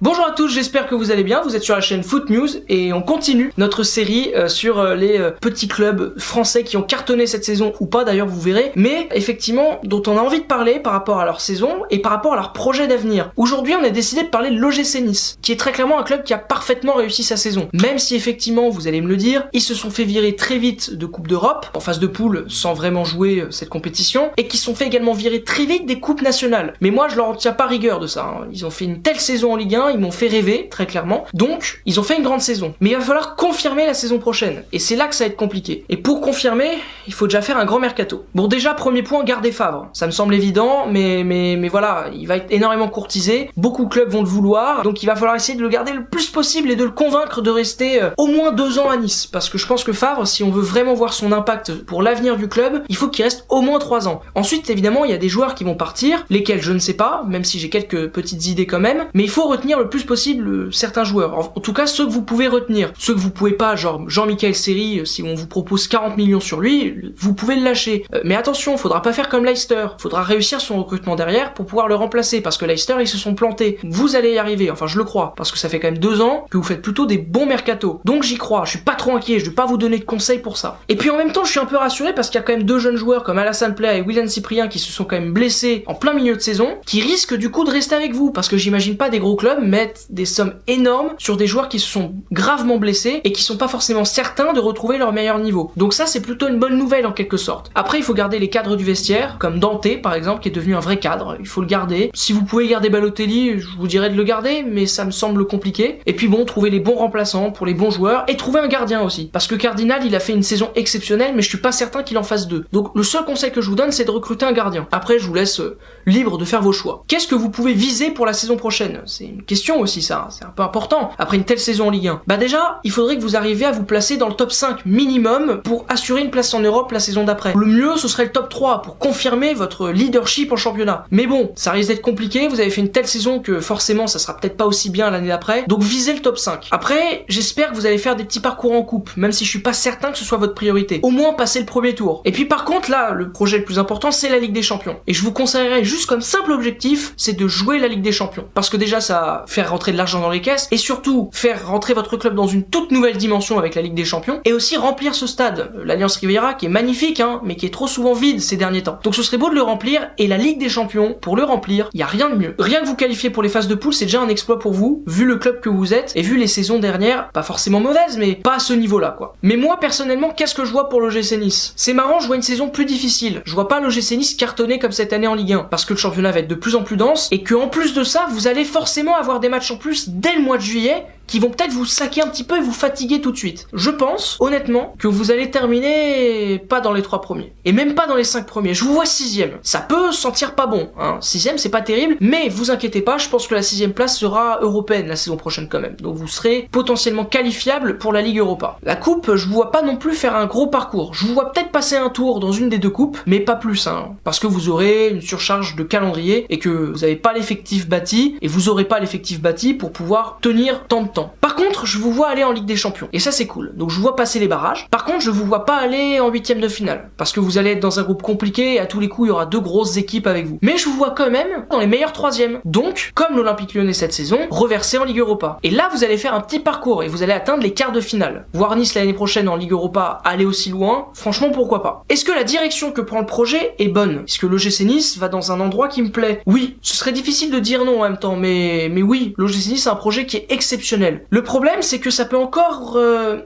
Bonjour à tous, j'espère que vous allez bien, vous êtes sur la chaîne Foot News et on continue notre série sur les petits clubs français qui ont cartonné cette saison ou pas d'ailleurs vous verrez, mais effectivement dont on a envie de parler par rapport à leur saison et par rapport à leur projet d'avenir. Aujourd'hui on a décidé de parler de l'OGC Nice, qui est très clairement un club qui a parfaitement réussi sa saison, même si effectivement vous allez me le dire, ils se sont fait virer très vite de Coupe d'Europe, en phase de poule sans vraiment jouer cette compétition, et qui sont fait également virer très vite des coupes nationales. Mais moi je leur en tiens pas rigueur de ça, hein. Ils ont fait une telle saison en Ligue 1, ils m'ont fait rêver, très clairement. Donc, ils ont fait une grande saison. Mais il va falloir confirmer la saison prochaine. Et c'est là que ça va être compliqué. Et pour confirmer, il faut déjà faire un grand mercato. Bon, déjà, premier point, garder Favre. Ça me semble évident, mais voilà, il va être énormément courtisé. Beaucoup de clubs vont le vouloir. Donc, il va falloir essayer de le garder le plus possible et de le convaincre de rester au moins 2 ans à Nice. Parce que je pense que Favre, si on veut vraiment voir son impact pour l'avenir du club, il faut qu'il reste au moins 3 ans. Ensuite, évidemment, il y a des joueurs qui vont partir, lesquels je ne sais pas, même si j'ai quelques petites idées quand même. Mais il faut retenir le plus possible certains joueurs. En tout cas, ceux que vous pouvez retenir. Ceux que vous pouvez pas, genre Jean-Michel Seri, si on vous propose 40 millions sur lui, vous pouvez le lâcher. Mais attention, faudra pas faire comme Leicester. Faudra réussir son recrutement derrière pour pouvoir le remplacer, parce que Leicester, ils se sont plantés. Vous allez y arriver, enfin je le crois, parce que ça fait quand même 2 ans que vous faites plutôt des bons mercatos. Donc j'y crois, je suis pas trop inquiet, je vais pas vous donner de conseils pour ça. Et puis en même temps, je suis un peu rassuré parce qu'il y a quand même 2 jeunes joueurs comme Alassane Plea et Willian Cyprien qui se sont quand même blessés en plein milieu de saison, qui risquent du coup de rester avec vous, parce que j'imagine pas des gros clubs mettre des sommes énormes sur des joueurs qui se sont gravement blessés et qui sont pas forcément certains de retrouver leur meilleur niveau. Donc ça c'est plutôt une bonne nouvelle en quelque sorte. Après il faut garder les cadres du vestiaire, comme Dante par exemple qui est devenu un vrai cadre, il faut le garder. Si vous pouvez garder Balotelli, je vous dirais de le garder, mais ça me semble compliqué. Et puis bon, trouver les bons remplaçants pour les bons joueurs et trouver un gardien aussi. Parce que Cardinal il a fait une saison exceptionnelle mais je suis pas certain qu'il en fasse 2. Donc le seul conseil que je vous donne c'est de recruter un gardien. Après je vous laisse libre de faire vos choix. Qu'est-ce que vous pouvez viser pour la saison prochaine? C'est une question aussi ça, c'est un peu important après une telle saison en Ligue 1. Bah déjà, il faudrait que vous arriviez à vous placer dans le top 5 minimum pour assurer une place en Europe la saison d'après. Le mieux, ce serait le top 3 pour confirmer votre leadership en championnat. Mais bon, ça risque d'être compliqué, vous avez fait une telle saison que forcément ça sera peut-être pas aussi bien l'année d'après, donc visez le top 5. Après, j'espère que vous allez faire des petits parcours en coupe, même si je suis pas certain que ce soit votre priorité. Au moins passer le premier tour. Et puis par contre là, le projet le plus important c'est la Ligue des Champions. Et je vous conseillerais juste comme simple objectif, c'est de jouer la Ligue des Champions. Parce que déjà ça va faire rentrer de l'argent dans les caisses, et surtout faire rentrer votre club dans une toute nouvelle dimension avec la Ligue des Champions, et aussi remplir ce stade, l'Alliance Riviera, qui est magnifique, hein, mais qui est trop souvent vide ces derniers temps. Donc ce serait beau de le remplir, et la Ligue des Champions, pour le remplir, il y a rien de mieux. Rien que vous qualifier pour les phases de poule, c'est déjà un exploit pour vous, vu le club que vous êtes, et vu les saisons dernières, pas forcément mauvaises, mais pas à ce niveau-là, quoi. Mais moi, personnellement, qu'est-ce que je vois pour l'OGC Nice? C'est marrant, je vois une saison plus difficile. Je vois pas l'OGC Nice cartonner comme cette année en Ligue 1, parce que le championnat va être de plus en plus dense, et que en plus de ça, vous allez forcément avoir des matchs en plus dès le mois de juillet, qui vont peut-être vous saquer un petit peu et vous fatiguer tout de suite. Je pense, honnêtement, que vous allez terminer pas dans les 3 premiers. Et même pas dans les 5 premiers. Je vous vois 6ème. Ça peut sentir pas bon, hein. 6ème, c'est pas terrible, mais vous inquiétez pas, je pense que la 6ème place sera européenne la saison prochaine quand même. Donc vous serez potentiellement qualifiable pour la Ligue Europa. La coupe, je vous vois pas non plus faire un gros parcours. Je vous vois peut-être passer un tour dans une des 2 coupes, mais pas plus, hein. Parce que vous aurez une surcharge de calendrier et que vous avez pas l'effectif bâti, et vous aurez pas l'effectif bâti pour pouvoir tenir tant de temps. Par contre, je vous vois aller en Ligue des Champions, et ça c'est cool. Donc je vous vois passer les barrages. Par contre, je vous vois pas aller en 8ème de finale, parce que vous allez être dans un groupe compliqué, et à tous les coups, il y aura 2 grosses équipes avec vous. Mais je vous vois quand même dans les meilleurs 3ème. Donc, comme l'Olympique Lyonnais cette saison, reversé en Ligue Europa. Et là, vous allez faire un petit parcours, et vous allez atteindre les quarts de finale. Voir Nice l'année prochaine en Ligue Europa aller aussi loin, franchement, pourquoi pas. Est-ce que la direction que prend le projet est bonne? Est-ce que l'OGC Nice va dans un endroit qui me plaît? Oui, ce serait difficile de dire non en même temps, mais oui, l'OGC Nice c'est un projet qui est exceptionnel. Le problème, c'est que ça peut encore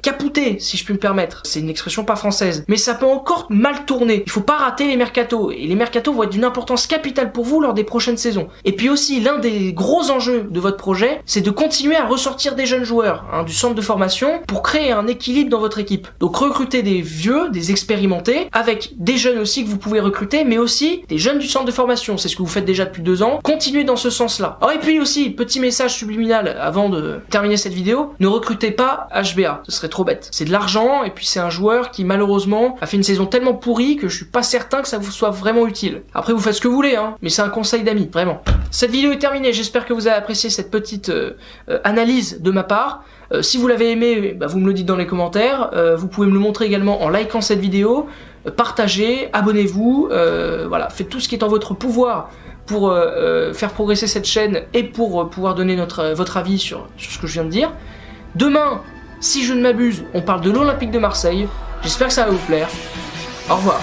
capouter, si je puis me permettre. C'est une expression pas française. Mais ça peut encore mal tourner. Il faut pas rater les mercatos. Et les mercatos vont être d'une importance capitale pour vous lors des prochaines saisons. Et puis aussi, l'un des gros enjeux de votre projet, c'est de continuer à ressortir des jeunes joueurs, hein, du centre de formation, pour créer un équilibre dans votre équipe. Donc recruter des vieux, des expérimentés, avec des jeunes aussi que vous pouvez recruter, mais aussi des jeunes du centre de formation. C'est ce que vous faites déjà depuis 2 ans. Continuez dans ce sens-là. Oh, et puis aussi, petit message subliminal avant de terminer cette vidéo, ne recrutez pas HBA, ce serait trop bête. C'est de l'argent, et puis c'est un joueur qui malheureusement a fait une saison tellement pourrie que je suis pas certain que ça vous soit vraiment utile. Après vous faites ce que vous voulez, hein, mais c'est un conseil d'amis, vraiment. Cette vidéo est terminée, j'espère que vous avez apprécié cette petite analyse de ma part. Si vous l'avez aimé, bah, vous me le dites dans les commentaires, vous pouvez me le montrer également en likant cette vidéo, partagez, abonnez-vous, voilà, faites tout ce qui est en votre pouvoir pour faire progresser cette chaîne et pour pouvoir donner votre avis sur ce que je viens de dire. Demain, si je ne m'abuse, on parle de l'Olympique de Marseille. J'espère que ça va vous plaire. Au revoir.